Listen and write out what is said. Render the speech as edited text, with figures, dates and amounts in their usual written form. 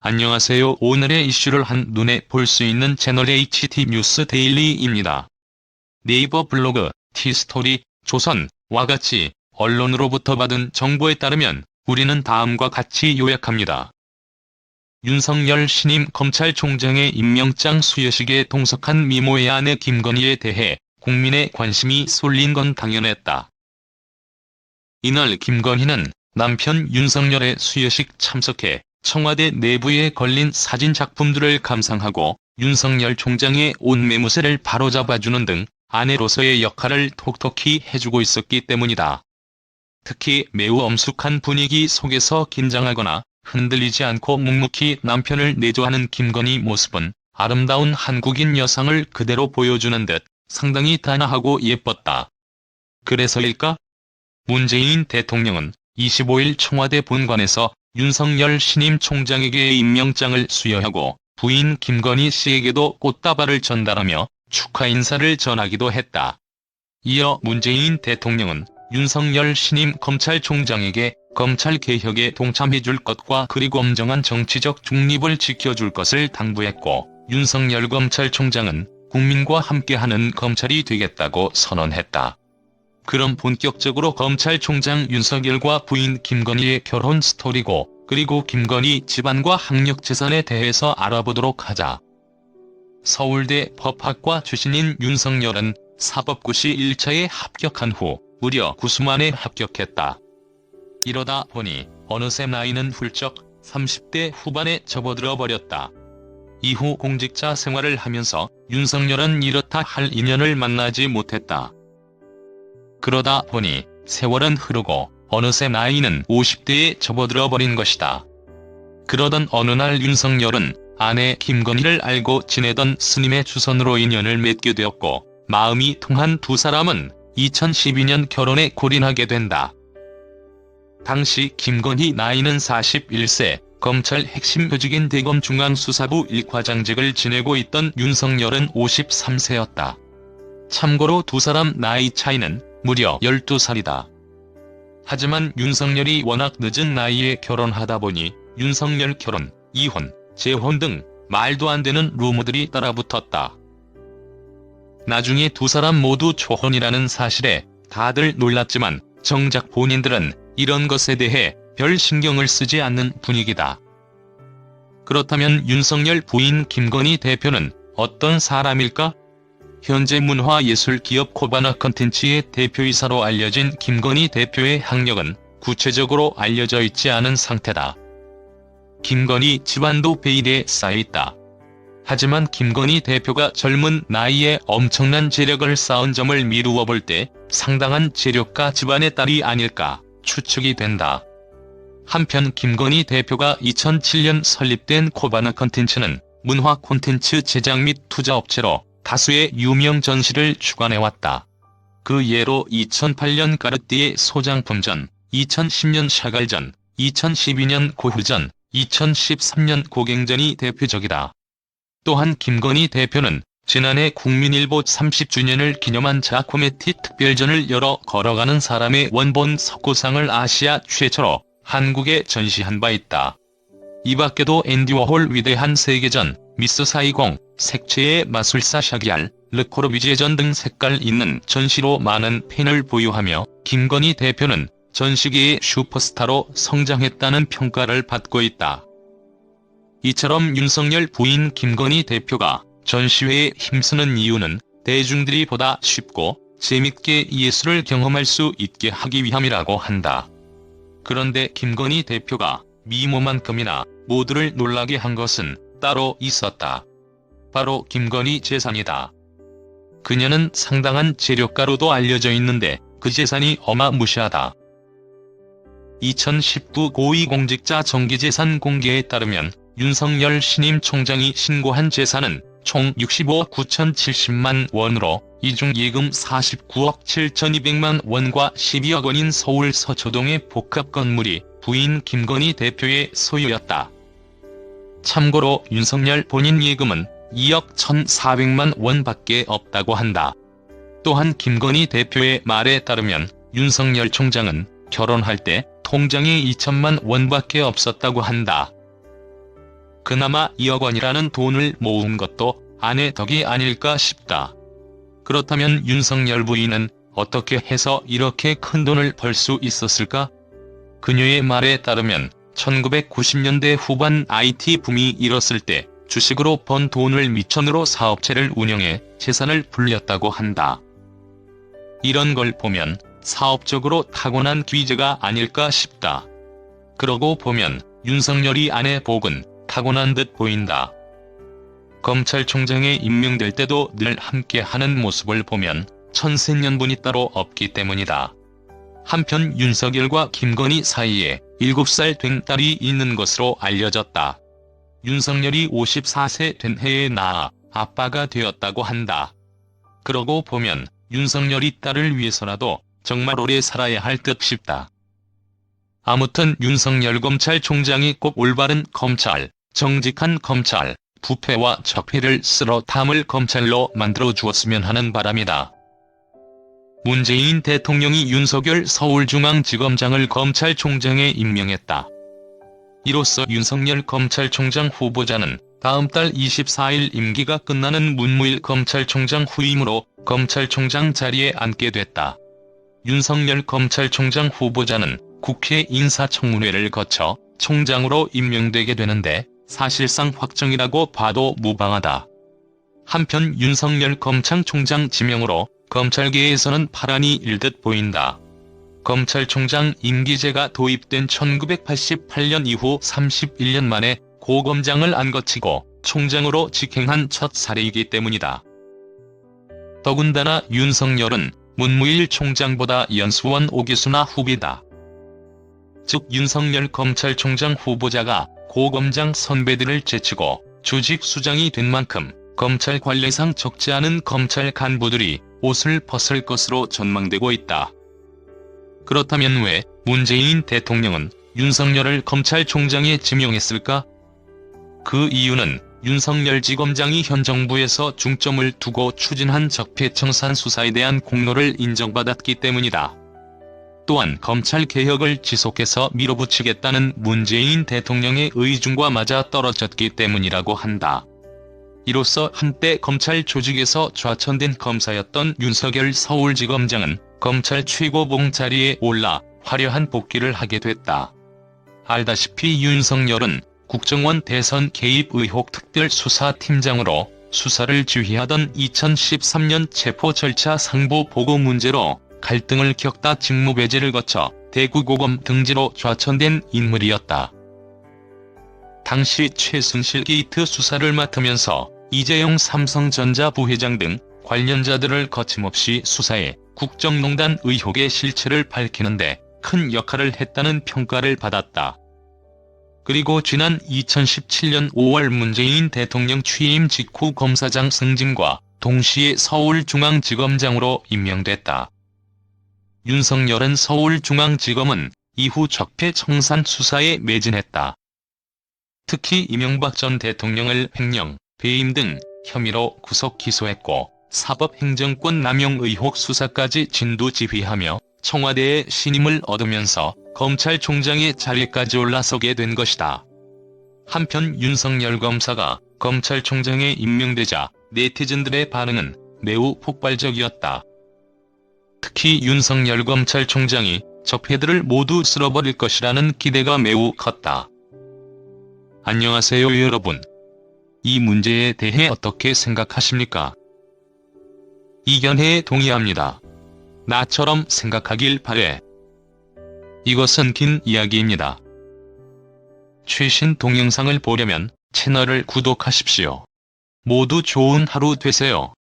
안녕하세요. 오늘의 이슈를 한눈에 볼 수 있는 채널 HT 뉴스 데일리입니다. 네이버 블로그, 티스토리, 조선와 같이 언론으로부터 받은 정보에 따르면 우리는 다음과 같이 요약합니다. 윤석열 신임 검찰총장의 임명장 수여식에 동석한 미모의 아내 김건희에 대해 국민의 관심이 쏠린 건 당연했다. 이날 김건희는 남편 윤석열의 수여식 참석해 청와대 내부에 걸린 사진 작품들을 감상하고 윤석열 총장의 옷 매무새를 바로잡아주는 등 아내로서의 역할을 톡톡히 해주고 있었기 때문이다. 특히 매우 엄숙한 분위기 속에서 긴장하거나 흔들리지 않고 묵묵히 남편을 내조하는 김건희 모습은 아름다운 한국인 여성을 그대로 보여주는 듯 상당히 단아하고 예뻤다. 그래서일까? 문재인 대통령은 25일 청와대 본관에서 윤석열 신임 총장에게 임명장을 수여하고 부인 김건희 씨에게도 꽃다발을 전달하며 축하 인사를 전하기도 했다. 이어 문재인 대통령은 윤석열 신임 검찰총장에게 검찰개혁에 동참해줄 것과 그리고 엄정한 정치적 중립을 지켜줄 것을 당부했고, 윤석열 검찰총장은 국민과 함께하는 검찰이 되겠다고 선언했다. 그럼 본격적으로 검찰총장 윤석열과 부인 김건희의 결혼 스토리고, 그리고 김건희 집안과 학력재산에 대해서 알아보도록 하자. 서울대 법학과 출신인 윤석열은 사법고시 1차에 합격한 후 무려 9수 만에 합격했다. 이러다 보니 어느새 나이는 훌쩍 30대 후반에 접어들어 버렸다. 이후 공직자 생활을 하면서 윤석열은 이렇다 할 인연을 만나지 못했다. 그러다 보니 세월은 흐르고 어느새 나이는 50대에 접어들어 버린 것이다. 그러던 어느 날 윤석열은 아내 김건희를 알고 지내던 스님의 주선으로 인연을 맺게 되었고, 마음이 통한 두 사람은 2012년 결혼에 골인하게 된다. 당시 김건희 나이는 41세, 검찰 핵심 조직인 대검중앙수사부 1과장직을 지내고 있던 윤석열은 53세였다. 참고로 두 사람 나이 차이는 무려 12살이다. 하지만 윤석열이 워낙 늦은 나이에 결혼하다 보니 윤석열 결혼, 이혼, 재혼 등 말도 안 되는 루머들이 따라붙었다. 나중에 두 사람 모두 초혼이라는 사실에 다들 놀랐지만 정작 본인들은 이런 것에 대해 별 신경을 쓰지 않는 분위기다. 그렇다면 윤석열 부인 김건희 대표는 어떤 사람일까? 현재 문화예술기업 코바나 컨텐츠의 대표이사로 알려진 김건희 대표의 학력은 구체적으로 알려져 있지 않은 상태다. 김건희 집안도 베일에 쌓여있다. 하지만 김건희 대표가 젊은 나이에 엄청난 재력을 쌓은 점을 미루어 볼 때 상당한 재력가 집안의 딸이 아닐까 추측이 된다. 한편 김건희 대표가 2007년 설립된 코바나 컨텐츠는 문화 콘텐츠 제작 및 투자 업체로 다수의 유명 전시를 주관해왔다. 그 예로 2008년 까르띠에 소장품전, 2010년 샤갈전, 2012년 고흐전, 2013년 고갱전이 대표적이다. 또한 김건희 대표는 지난해 국민일보 30주년을 기념한 자코메티 특별전을 열어 걸어가는 사람의 원본 석고상을 아시아 최초로 한국에 전시한 바 있다. 이 밖에도 앤디 워홀 위대한 세계전, 미스 사이공, 색채의 마술사 샤기알, 르코르비지에 전 등 색깔 있는 전시로 많은 팬을 보유하며 김건희 대표는 전시계의 슈퍼스타로 성장했다는 평가를 받고 있다. 이처럼 윤석열 부인 김건희 대표가 전시회에 힘쓰는 이유는 대중들이 보다 쉽고 재밌게 예술을 경험할 수 있게 하기 위함이라고 한다. 그런데 김건희 대표가 미모만큼이나 모두를 놀라게 한 것은 따로 있었다. 바로 김건희 재산이다. 그녀는 상당한 재력가로도 알려져 있는데 그 재산이 어마무시하다. 2019 고위공직자 정기재산 공개에 따르면 윤석열 신임 총장이 신고한 재산은 총 65억 9,070만 원으로 이 중 예금 49억 7,200만 원과 12억 원인 서울 서초동의 복합 건물이 부인 김건희 대표의 소유였다. 참고로 윤석열 본인 예금은 2억 1,400만 원밖에 없다고 한다. 또한 김건희 대표의 말에 따르면 윤석열 총장은 결혼할 때 통장에 2천만 원밖에 없었다고 한다. 그나마 2억 원이라는 돈을 모은 것도 아내 덕이 아닐까 싶다. 그렇다면 윤석열 부인은 어떻게 해서 이렇게 큰 돈을 벌 수 있었을까? 그녀의 말에 따르면 1990년대 후반 IT 붐이 일었을 때 주식으로 번 돈을 미천으로 사업체를 운영해 재산을 불렸다고 한다. 이런 걸 보면 사업적으로 타고난 귀재가 아닐까 싶다. 그러고 보면 윤석열이 아내 복은 타고난 듯 보인다. 검찰총장에 임명될 때도 늘 함께하는 모습을 보면 천생연분이 따로 없기 때문이다. 한편 윤석열과 김건희 사이에 7살 된 딸이 있는 것으로 알려졌다. 윤석열이 54세 된 해에 낳아 아빠가 되었다고 한다. 그러고 보면 윤석열이 딸을 위해서라도 정말 오래 살아야 할 듯 싶다. 아무튼 윤석열 검찰총장이 꼭 올바른 검찰, 정직한 검찰, 부패와 적폐를 쓸어 담을 검찰로 만들어 주었으면 하는 바람이다. 문재인 대통령이 윤석열 서울중앙지검장을 검찰총장에 임명했다. 이로써 윤석열 검찰총장 후보자는 다음 달 24일 임기가 끝나는 문무일 검찰총장 후임으로 검찰총장 자리에 앉게 됐다. 윤석열 검찰총장 후보자는 국회 인사청문회를 거쳐 총장으로 임명되게 되는데 사실상 확정이라고 봐도 무방하다. 한편 윤석열 검찰총장 지명으로 검찰계에서는 파란이 일듯 보인다. 검찰총장 임기제가 도입된 1988년 이후 31년 만에 고검장을 안 거치고 총장으로 직행한 첫 사례이기 때문이다. 더군다나 윤석열은 문무일 총장보다 연수원 5기수나 후비다. 즉 윤석열 검찰총장 후보자가 고검장 선배들을 제치고 조직 수장이 된 만큼 검찰 관례상 적지 않은 검찰 간부들이 옷을 벗을 것으로 전망되고 있다. 그렇다면 왜 문재인 대통령은 윤석열을 검찰총장에 지명했을까? 그 이유는 윤석열 지검장이 현 정부에서 중점을 두고 추진한 적폐청산 수사에 대한 공로를 인정받았기 때문이다. 또한 검찰개혁을 지속해서 밀어붙이겠다는 문재인 대통령의 의중과 맞아 떨어졌기 때문이라고 한다. 이로써 한때 검찰 조직에서 좌천된 검사였던 윤석열 서울지검장은 검찰 최고봉 자리에 올라 화려한 복귀를 하게 됐다. 알다시피 윤석열은 국정원 대선 개입 의혹 특별수사팀장으로 수사를 지휘하던 2013년 체포 절차 상부 보고 문제로 갈등을 겪다 직무배제를 거쳐 대구고검 등지로 좌천된 인물이었다. 당시 최순실 게이트 수사를 맡으면서 이재용 삼성전자 부회장 등 관련자들을 거침없이 수사해 국정농단 의혹의 실체를 밝히는데 큰 역할을 했다는 평가를 받았다. 그리고 지난 2017년 5월 문재인 대통령 취임 직후 검사장 승진과 동시에 서울중앙지검장으로 임명됐다. 윤석열은 서울중앙지검은 이후 적폐청산 수사에 매진했다. 특히 이명박 전 대통령을 횡령, 배임 등 혐의로 구속 기소했고 사법행정권 남용 의혹 수사까지 진두지휘하며 청와대의 신임을 얻으면서 검찰총장의 자리까지 올라서게 된 것이다. 한편 윤석열 검사가 검찰총장에 임명되자 네티즌들의 반응은 매우 폭발적이었다. 특히 윤석열 검찰총장이 적폐들을 모두 쓸어버릴 것이라는 기대가 매우 컸다. 안녕하세요 여러분. 이 문제에 대해 어떻게 생각하십니까? 이견해에 동의합니다. 나처럼 생각하길 바래. 이것은 긴 이야기입니다. 최신 동영상을 보려면 채널을 구독하십시오. 모두 좋은 하루 되세요.